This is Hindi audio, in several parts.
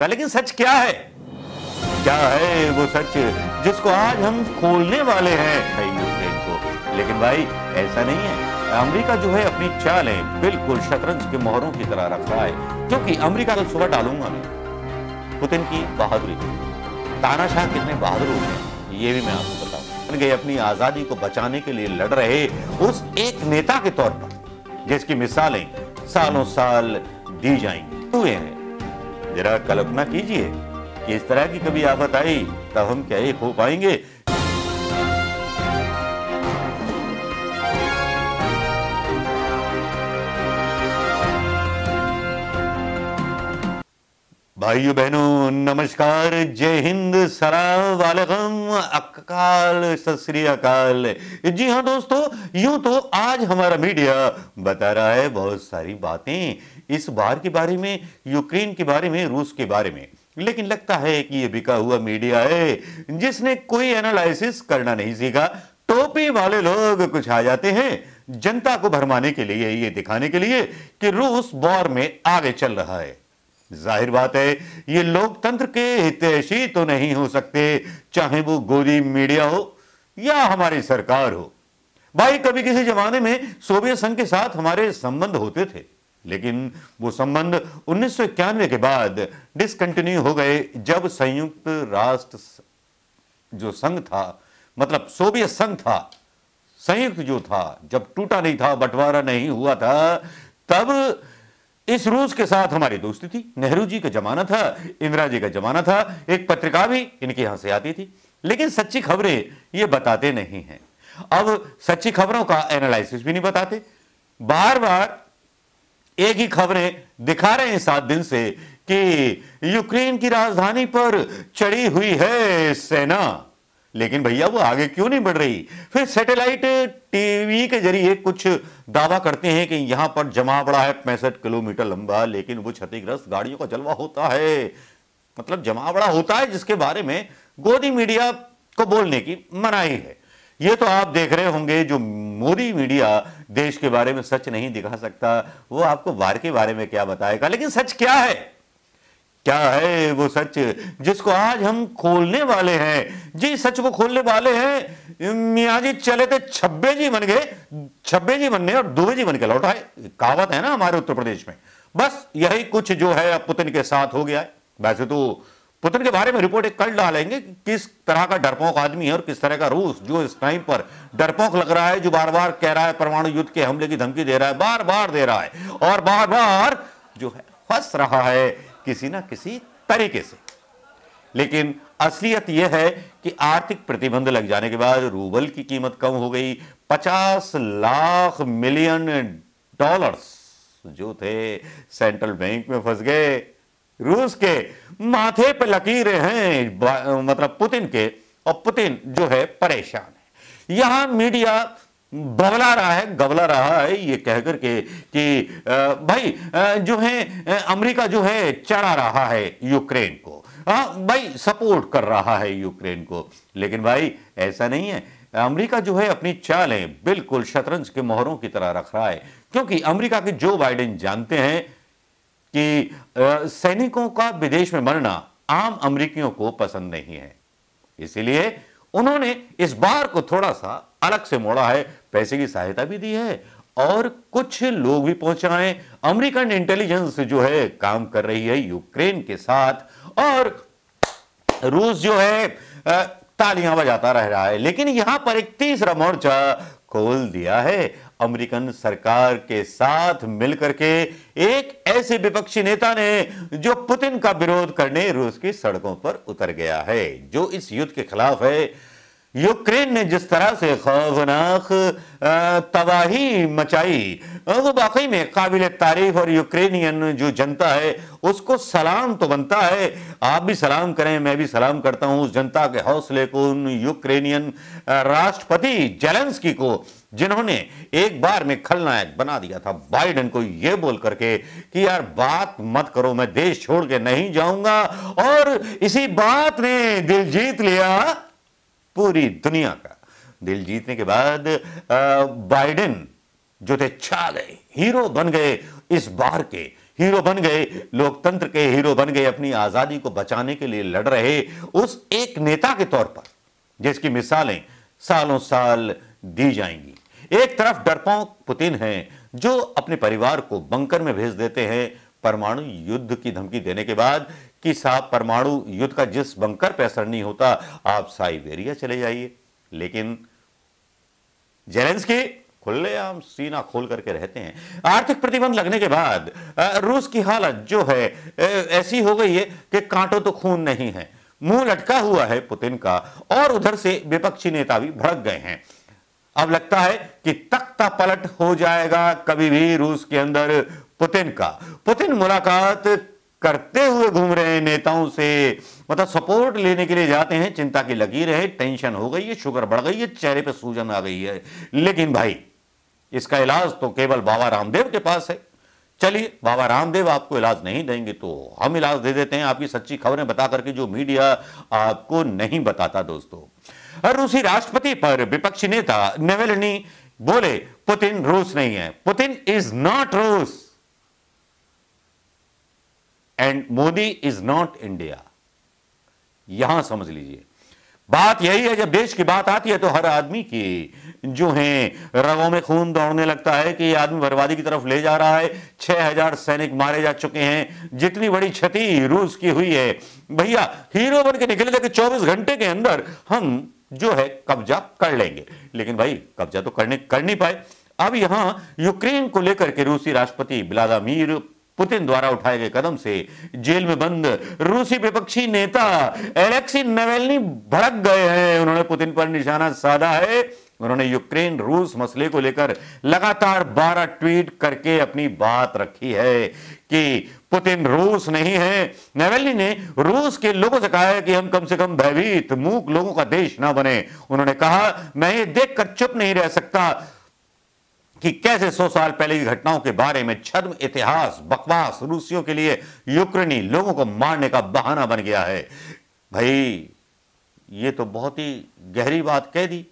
लेकिन सच क्या है? क्या है वो सच जिसको आज हम खोलने वाले हैं यूक्रेन को? लेकिन भाई ऐसा नहीं है। अमेरिका जो है अपनी चालें बिल्कुल शतरंज के मोहरों की तरह रख रहा है, क्योंकि अमेरिका कल सुबह डालूंगा मैं पुतिन की बहादुरी। तानाशाह कितने बहादुर होते हैं ये भी मैं आपको बताऊं। गए अपनी आजादी को बचाने के लिए लड़ रहे उस एक नेता के तौर पर जिसकी मिसालें सालों साल दी जाएंगी हुए हैं। जरा कल्पना कीजिए कि इस तरह की कभी आफत आई तब हम क्या एक हो पाएंगे? भाइयों बहनों नमस्कार, जय हिंद, सलाम वालेकुम, अकाल सत श्री अकाल। जी हाँ दोस्तों, यूं तो आज हमारा मीडिया बता रहा है बहुत सारी बातें इस बार के बारे में, यूक्रेन के बारे में, रूस के बारे में, लेकिन लगता है कि ये बिका हुआ मीडिया है जिसने कोई एनालिसिस करना नहीं सीखा। टोपी वाले लोग कुछ आ जाते हैं जनता को भरमाने के लिए, ये दिखाने के लिए कि रूस वॉर में आगे चल रहा है। जाहिर बात है ये लोकतंत्र के हितैषी तो नहीं हो सकते, चाहे वो गोदी मीडिया हो या हमारी सरकार हो। भाई कभी किसी जमाने में सोवियत संघ के साथ हमारे संबंध होते थे, लेकिन वो संबंध 1991 के बाद डिसकंटिन्यू हो गए, जब संयुक्त राष्ट्र जो संघ था, मतलब सोवियत संघ था, संयुक्त जो था, जब टूटा नहीं था, बंटवारा नहीं हुआ था, तब इस रूस के साथ हमारी दोस्ती थी। नेहरू जी का जमाना था, इंदिरा जी का जमाना था, एक पत्रिका भी इनके यहां से आती थी, लेकिन सच्ची खबरें ये बताते नहीं हैं। अब सच्ची खबरों का एनालिसिस भी नहीं बताते, बार बार एक ही खबरें दिखा रहे हैं 7 दिन से कि यूक्रेन की राजधानी पर चढ़ी हुई है सेना, लेकिन भैया वो आगे क्यों नहीं बढ़ रही? फिर सैटेलाइट टीवी के जरिए कुछ दावा करते हैं कि यहां पर जमा पड़ा है 65 किलोमीटर लंबा, लेकिन वो क्षतिग्रस्त गाड़ियों का जलवा होता है, मतलब जमा पड़ा होता है, जिसके बारे में गोदी मीडिया को बोलने की मनाही है। ये तो आप देख रहे होंगे, जो मोदी मीडिया देश के बारे में सच नहीं दिखा सकता, वो आपको वार के बारे में क्या बताएगा? लेकिन सच क्या है? क्या है वो सच जिसको आज हम खोलने वाले हैं? जी सच वो खोलने वाले हैं। मियाँ जी चले थे छब्बे जी बन गए, छब्बे जी बनने और दुबे जी बन के लौट आए। कहावत है ना हमारे उत्तर प्रदेश में। बस यही कुछ जो है अब पुतिन के साथ हो गया है। वैसे तो पुतिन के बारे में रिपोर्ट एक कल डालेंगे, किस तरह का डरपोक आदमी है और किस तरह का रूस जो इस टाइम पर डरपोक लग रहा है, जो बार बार कह रहा है परमाणु युद्ध के हमले की धमकी दे रहा है, बार बार दे रहा है, और बार बार जो है फंस रहा है किसी ना किसी तरीके से। लेकिन असलियत यह है कि आर्थिक प्रतिबंध लग जाने के बाद रूबल की कीमत कम हो गई। 50 लाख मिलियन डॉलर्स जो थे सेंट्रल बैंक में फंस गए। रूस के माथे पर लकीरें हैं, मतलब पुतिन के, और पुतिन जो है परेशान है। यहां मीडिया बगला रहा है, गबला रहा है ये कहकर के कि भाई जो है अमेरिका जो है चढ़ा रहा है यूक्रेन को, भाई सपोर्ट कर रहा है यूक्रेन को। लेकिन भाई ऐसा नहीं है। अमेरिका जो है अपनी चालें बिल्कुल शतरंज के मोहरों की तरह रख रहा है, क्योंकि अमेरिका के जो बाइडेन जानते हैं कि सैनिकों का विदेश में मरना आम अमेरिकियों को पसंद नहीं है, इसीलिए उन्होंने इस बार को थोड़ा सा अलग से मोड़ा है। पैसे की सहायता भी दी है और कुछ लोग भी पहुंचाए। अमेरिकन इंटेलिजेंस जो है काम कर रही है यूक्रेन के साथ, और रूस जो है तालियां बजाता रह रहा है। लेकिन यहां पर एक तीसरा मोर्चा खोल दिया है। अमेरिकन सरकार के साथ मिलकर के एक ऐसे विपक्षी नेता ने जो पुतिन का विरोध करने रूस की सड़कों पर उतर गया है, जो इस युद्ध के खिलाफ है। यूक्रेन ने जिस तरह से खौफनाक तबाही मचाई, वो वाकई में काबिल तारीफ, और यूक्रेनियन जो जनता है उसको सलाम तो बनता है। आप भी सलाम करें, मैं भी सलाम करता हूं उस जनता के हौसले को, उन यूक्रेनियन राष्ट्रपति जेलेंस्की को, जिन्होंने एक बार में खलनायक बना दिया था बाइडेन को, यह बोल करके कि यार बात मत करो, मैं देश छोड़ के नहीं जाऊंगा। और इसी बात ने दिल जीत लिया पूरी दुनिया का। दिल जीतने के बाद बाइडेन जो थे छा गए, हीरो बन गए इस बार के। हीरो बन गए, लोकतंत्र के हीरो बन गए, अपनी आजादी को बचाने के लिए लड़ रहे उस एक नेता के तौर पर जिसकी मिसालें सालों साल दी जाएंगी। एक तरफ डरपोक पुतिन हैं जो अपने परिवार को बंकर में भेज देते हैं परमाणु युद्ध की धमकी देने के बाद कि साहब परमाणु युद्ध का जिस बंकर पे असर नहीं होता, आप साइबेरिया चले जाइए। लेकिन जेलेंस्की खुलेआम सीना खोल करके रहते हैं। आर्थिक प्रतिबंध लगने के बाद रूस की हालत जो है ऐसी हो गई है कि कांटों तो खून नहीं है, मुंह लटका हुआ है पुतिन का, और उधर से विपक्षी नेता भी भड़क गए हैं। अब लगता है कि तख्ता पलट हो जाएगा कभी भी रूस के अंदर पुतिन का। पुतिन मुलाकात करते हुए घूम रहे हैं नेताओं से, मतलब सपोर्ट लेने के लिए जाते हैं, चिंता की लकीर है, टेंशन हो गई है, शुगर बढ़ गई है, चेहरे पे सूजन आ गई है। लेकिन भाई इसका इलाज तो केवल बाबा रामदेव के पास है। चलिए, बाबा रामदेव आपको इलाज नहीं देंगे तो हम इलाज दे देते हैं, आपकी सच्ची खबरें बता करके, जो मीडिया आपको नहीं बताता। दोस्तों, रूसी राष्ट्रपति पर विपक्षी नेता नावल्नी बोले पुतिन रूस नहीं है, पुतिन इज नॉट रूस and Modi is not India. यहां समझ लीजिए, बात यही है, जब देश की बात आती है तो हर आदमी की जो है रगों में खून दौड़ने लगता है कि ये आदमी बर्बादी की तरफ ले जा रहा है। 6000 सैनिक मारे जा चुके हैं, जितनी बड़ी क्षति रूस की हुई है, भैया हीरो बन के निकले थे कि 24 घंटे के अंदर हम जो है कब्जा कर लेंगे। लेकिन भाई कब्जा तो कर नहीं पाए। अब यहां यूक्रेन को लेकर के रूसी राष्ट्रपति व्लादिमीर पुतिन द्वारा उठाए गए कदम से जेल में बंद रूसी विपक्षी नेता एलेक्सी नावल्नी भड़क गए हैं। उन्होंने पुतिन पर निशाना साधा है। उन्होंने यूक्रेन रूस मसले को लेकर लगातार 12 ट्वीट करके अपनी बात रखी है कि पुतिन रूस नहीं है। नावल्नी ने रूस के लोगों से कहा है कि हम कम से कम भयभीत मूक लोगों का देश ना बने। उन्होंने कहा, मैं ये देखकर चुप नहीं रह सकता कि कैसे 100 साल पहले की घटनाओं के बारे में छद्म इतिहास बकवास रूसियों के लिए यूक्रेनी लोगों को मारने का बहाना बन गया है। भाई ये तो बहुत ही गहरी बात कह दी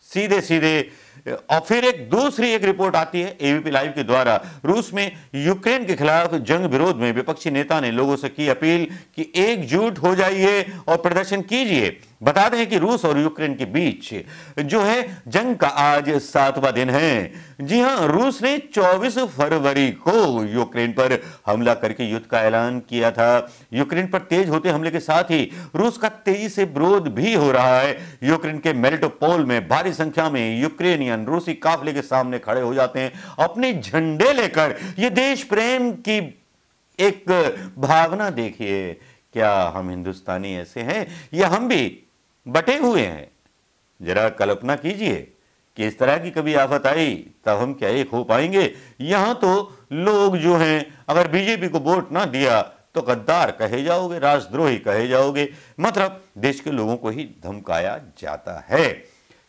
सीधे सीधे। और फिर एक दूसरी रिपोर्ट आती है एबीपी लाइव के द्वारा, रूस में यूक्रेन के खिलाफ जंग विरोध में विपक्षी नेता ने लोगों से की अपील कि एकजुट हो जाइए और प्रदर्शन कीजिए। बता दें कि रूस और यूक्रेन के बीच जो है जंग का आज 7वां दिन है। जी हां, रूस ने 24 फरवरी को यूक्रेन पर हमला करके युद्ध का ऐलान किया था। यूक्रेन पर तेज होते हमले के साथ ही रूस का तेजी से विरोध भी हो रहा है। यूक्रेन के मेरिटोपोल में भारी संख्या में यूक्रेनियन रूसी काफिले के सामने खड़े हो जाते हैं अपने झंडे लेकर। ये देश प्रेम की एक भावना देखिए, क्या हम हिंदुस्तानी ऐसे हैं या हम भी बटे हुए हैं? जरा कल्पना कीजिए कि इस तरह की कभी आफत आई तब हम क्या एक हो पाएंगे? यहां तो लोग जो हैं, अगर बीजेपी को वोट ना दिया तो गद्दार कहे जाओगे, राष्ट्रद्रोही कहे जाओगे, मतलब देश के लोगों को ही धमकाया जाता है।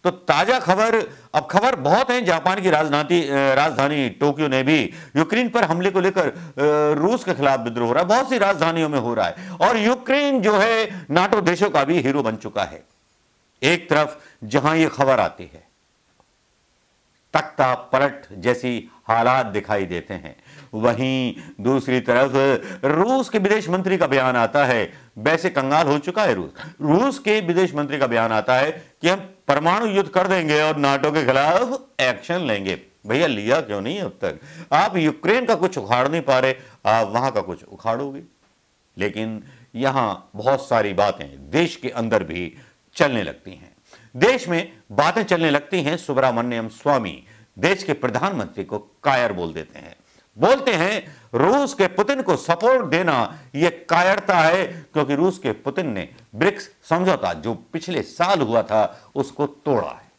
तो ताजा खबर, अब खबर बहुत है, जापान की राजधानी टोक्यो ने भी यूक्रेन पर हमले को लेकर रूस के खिलाफ विद्रोह हो रहा है, बहुत सी राजधानियों में हो रहा है, और यूक्रेन जो है नाटो देशों का भी हीरो बन चुका है। एक तरफ जहां यह खबर आती है तख्ता पलट जैसी हालात दिखाई देते हैं, वहीं दूसरी तरफ रूस के विदेश मंत्री का बयान आता है। वैसे कंगाल हो चुका है रूस के विदेश मंत्री का बयान आता है कि हम परमाणु युद्ध कर देंगे और नाटो के खिलाफ एक्शन लेंगे। भैया लिया क्यों नहीं अब तक? आप यूक्रेन का कुछ उखाड़ नहीं पा रहे, आप वहां का कुछ उखाड़ोगे। लेकिन यहां बहुत सारी बातें देश के अंदर भी चलने लगती हैं, देश में बातें चलने लगती हैं। सुब्रमण्यम स्वामी देश के प्रधानमंत्री को कायर बोल देते हैं, बोलते हैं रूस के पुतिन को सपोर्ट देना यह कायरता है, क्योंकि रूस के पुतिन ने ब्रिक्स समझौता जो पिछले साल हुआ था उसको तोड़ा है।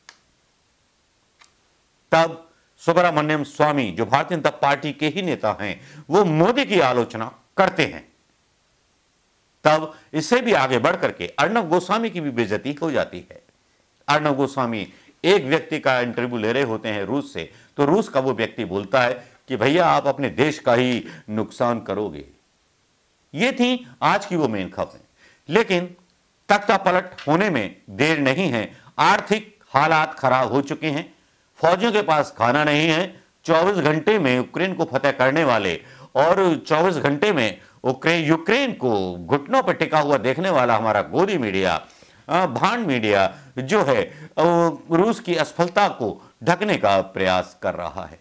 तब सुब्रमण्यम स्वामी जो भारतीय जनता पार्टी के ही नेता हैं, वो मोदी की आलोचना करते हैं। तब इससे भी आगे बढ़ करके अर्णब गोस्वामी की भी बेइज्जती हो जाती है। अर्णब गोस्वामी एक व्यक्ति का इंटरव्यू ले रहे होते हैं रूस से, तो रूस का वो व्यक्ति बोलता है कि भैया आप अपने देश का ही नुकसान करोगे। ये थी आज की वो मेन खबर। लेकिन तख्ता पलट होने में देर नहीं है। आर्थिक हालात खराब हो चुके हैं, फौजियों के पास खाना नहीं है। 24 घंटे में यूक्रेन को फतेह करने वाले और 24 घंटे में यूक्रेन को घुटनों पर टिका हुआ देखने वाला हमारा गोदी मीडिया, भांड मीडिया जो है रूस की असफलता को ढकने का प्रयास कर रहा है।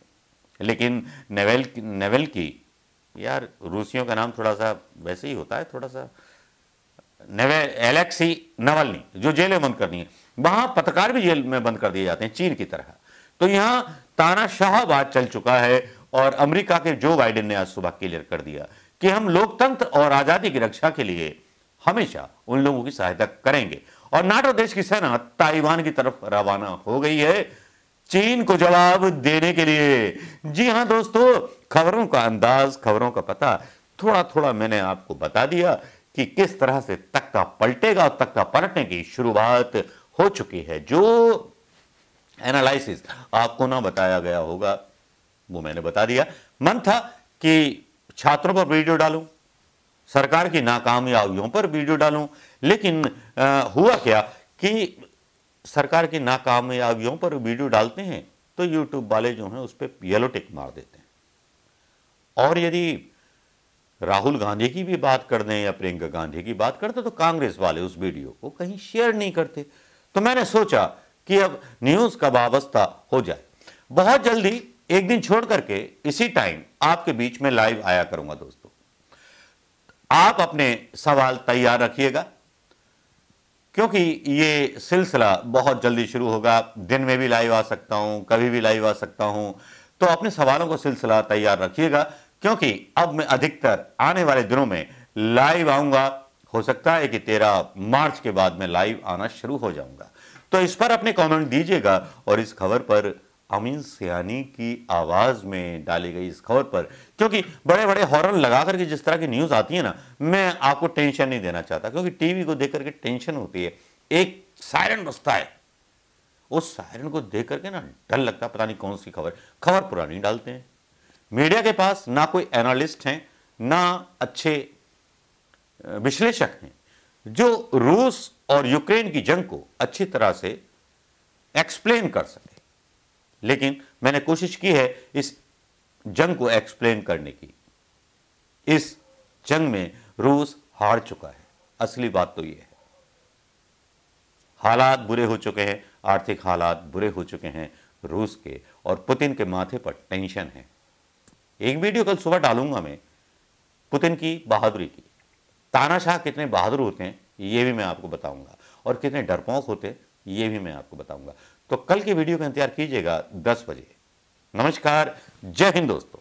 लेकिन नेवेल की, यार रूसियों का नाम थोड़ा सा वैसे ही होता है, थोड़ा सा एलेक्सी नवल्नी जो जेल में बंद करनी है, वहां पत्रकार भी जेल में बंद कर दिए जाते हैं चीन की तरह। तो यहां तानाशाहबाद चल चुका है और अमेरिका के जो बाइडेन ने आज सुबह क्लियर कर दिया कि हम लोकतंत्र और आजादी की रक्षा के लिए हमेशा उन लोगों की सहायता करेंगे। और नाटो देश की सेना ताइवान की तरफ रवाना हो गई है चीन को जवाब देने के लिए। जी हां दोस्तों, खबरों का अंदाज, खबरों का पता थोड़ा थोड़ा मैंने आपको बता दिया कि किस तरह से तख्ता पलटेगा और तख्ता पलटने की शुरुआत हो चुकी है। जो एनालिसिस आपको ना बताया गया होगा वो मैंने बता दिया। मन था कि छात्रों पर वीडियो डालूं, सरकार की नाकामयाबियों पर वीडियो डालूं, लेकिन हुआ क्या कि सरकार की नाकामयाबियों पर वीडियो डालते हैं तो यूट्यूब वाले जो हैं उस पर येलो टिक मार देते हैं। और यदि राहुल गांधी की भी बात कर दें या प्रियंका गांधी की बात करते तो कांग्रेस वाले उस वीडियो को कहीं शेयर नहीं करते। तो मैंने सोचा कि अब न्यूज का वाबस्ता हो जाए। बहुत जल्दी एक दिन छोड़ करके इसी टाइम आपके बीच में लाइव आया करूंगा दोस्तों। आप अपने सवाल तैयार रखिएगा क्योंकि ये सिलसिला बहुत जल्दी शुरू होगा। दिन में भी लाइव आ सकता हूं, कभी भी लाइव आ सकता हूं, तो अपने सवालों को सिलसिला तैयार रखिएगा क्योंकि अब मैं अधिकतर आने वाले दिनों में लाइव आऊंगा। हो सकता है कि 13 मार्च के बाद मैं लाइव आना शुरू हो जाऊंगा। तो इस पर अपने कमेंट दीजिएगा और इस खबर पर अमीन सयानी की आवाज में डाली गई इस खबर पर, क्योंकि बड़े बड़े हॉर्न लगा करके जिस तरह की न्यूज आती है ना, मैं आपको टेंशन नहीं देना चाहता क्योंकि टीवी को देख करके टेंशन होती है। एक सायरन बजता है, उस सायरन को देख करके ना डर लगता, पता नहीं कौन सी खबर पुरानी डालते हैं। मीडिया के पास ना कोई एनालिस्ट हैं ना अच्छे विश्लेषक हैं जो रूस और यूक्रेन की जंग को अच्छी तरह से एक्सप्लेन कर सके। लेकिन मैंने कोशिश की है इस जंग को एक्सप्लेन करने की। इस जंग में रूस हार चुका है, असली बात तो यह है। हालात बुरे हो चुके हैं, आर्थिक हालात बुरे हो चुके हैं रूस के, और पुतिन के माथे पर टेंशन है। एक वीडियो कल सुबह डालूंगा मैं पुतिन की बहादुरी की। तानाशाह कितने बहादुर होते हैं ये भी मैं आपको बताऊंगा, और कितने डरपोक होते हैं ये भी मैं आपको बताऊंगा। तो कल की वीडियो का इंतजार कीजिएगा 10 बजे। नमस्कार, जय हिंद दोस्तों।